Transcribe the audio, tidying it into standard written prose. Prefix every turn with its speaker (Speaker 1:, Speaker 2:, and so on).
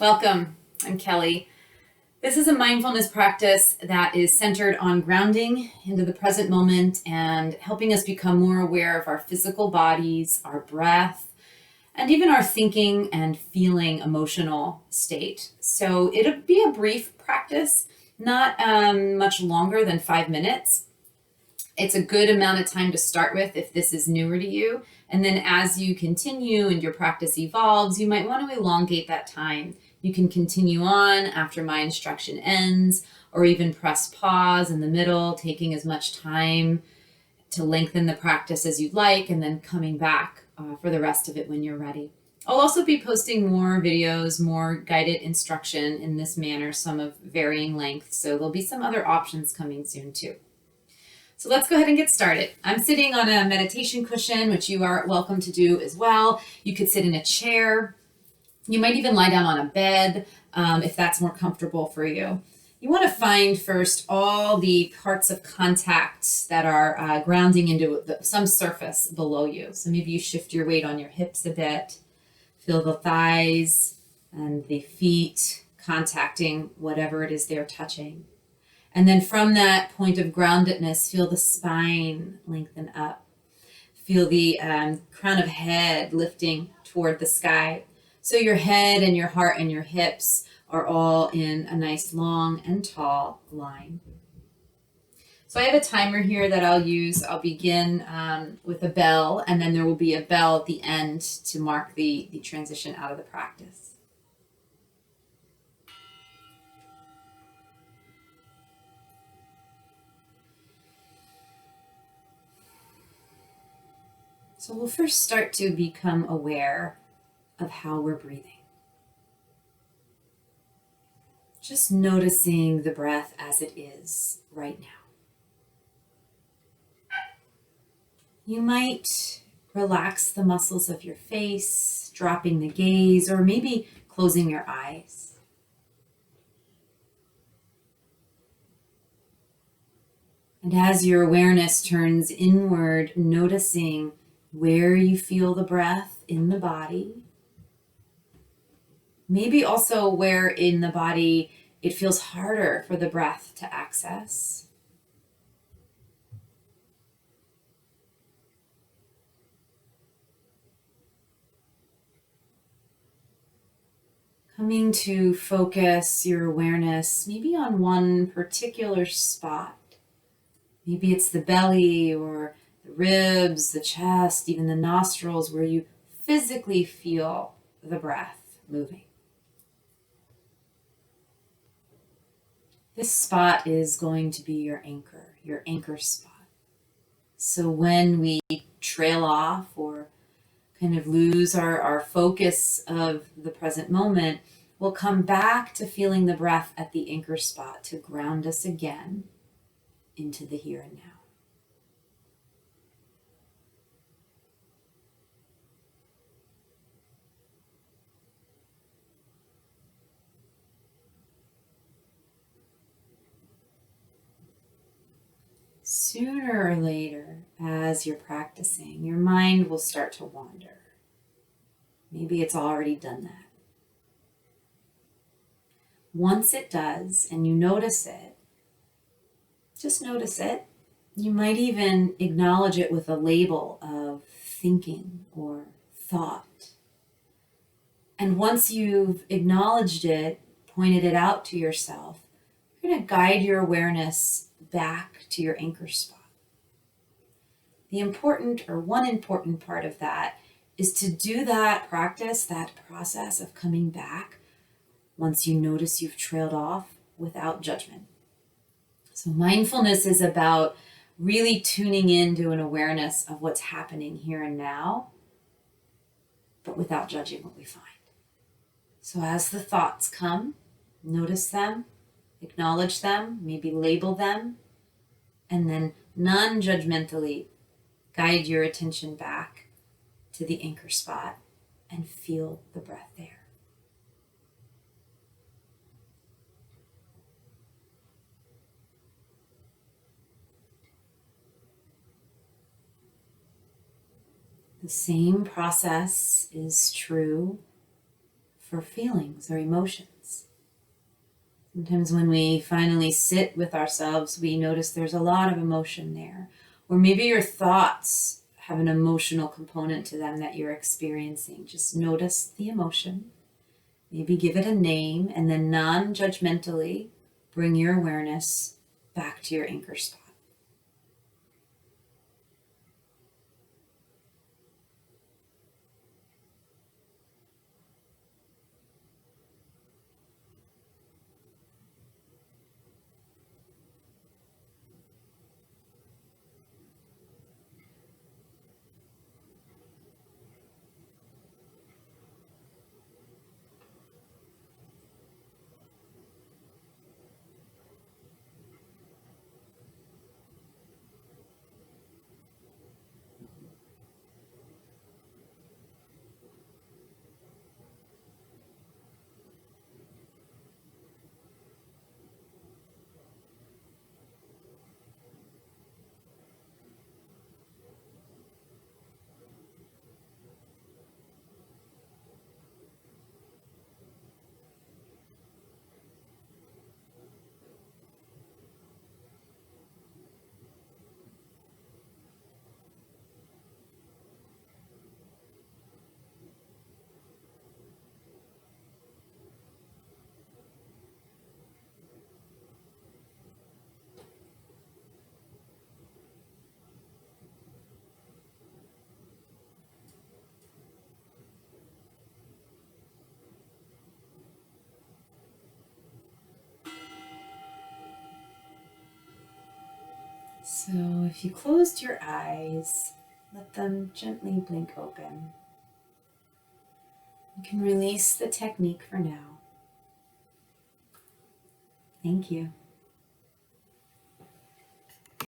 Speaker 1: Welcome. I'm Kelly. This is a mindfulness practice that is centered on grounding into the present moment and helping us become more aware of our physical bodies, our breath, and even our thinking and feeling emotional state. So it'll be a brief practice, not much longer than 5 minutes. It's a good amount of time to start with if this is newer to you. And then as you continue and your practice evolves, you might want to elongate that time. You can continue on after my instruction ends, or even press pause in the middle, taking as much time to lengthen the practice as you'd like, and then coming back for the rest of it when you're ready. I'll also be posting more videos, more guided instruction in this manner, some of varying lengths. So there'll be some other options coming soon too. So let's go ahead and get started. I'm sitting on a meditation cushion, which you are welcome to do as well. You could sit in a chair. You might even lie down on a bed if that's more comfortable for you. You want to find first all the parts of contact that are grounding into some surface below you. So maybe you shift your weight on your hips a bit. Feel the thighs and the feet contacting whatever it is they're touching. And then from that point of groundedness, feel the spine lengthen up. Feel the crown of head lifting toward the sky. So your head and your heart and your hips are all in a nice long and tall line. So I have a timer here that I'll use. I'll begin with a bell, and then there will be a bell at the end to mark the transition out of the practice. So we'll first start to become aware of how we're breathing. Just noticing the breath as it is right now. You might relax the muscles of your face, dropping the gaze, or maybe closing your eyes. And as your awareness turns inward, noticing where you feel the breath in the body. Maybe also where in the body it feels harder for the breath to access. Coming to focus your awareness maybe on one particular spot. Maybe it's the belly or the ribs, the chest, even the nostrils, where you physically feel the breath moving. This spot is going to be your anchor spot. So when we trail off or kind of lose our focus of the present moment, we'll come back to feeling the breath at the anchor spot to ground us again into the here and now. Sooner or later, as you're practicing, your mind will start to wander. Maybe it's already done that. Once it does, and you notice it, just notice it. You might even acknowledge it with a label of thinking or thought. And once you've acknowledged it, pointed it out to yourself, you're going to guide your awareness back to your anchor spot. One important part of that is to do that practice, that process of coming back once you notice you've trailed off without judgment. So mindfulness is about really tuning into an awareness of what's happening here and now, but without judging what we find. So as the thoughts come, notice them, acknowledge them, maybe label them, and then non-judgmentally guide your attention back to the anchor spot and feel the breath there. The same process is true for feelings or emotions. Sometimes when we finally sit with ourselves, we notice there's a lot of emotion there. Or maybe your thoughts have an emotional component to them that you're experiencing. Just notice the emotion. Maybe give it a name, and then non-judgmentally bring your awareness back to your anchor spot. So if you closed your eyes, let them gently blink open. You can release the technique for now. Thank you.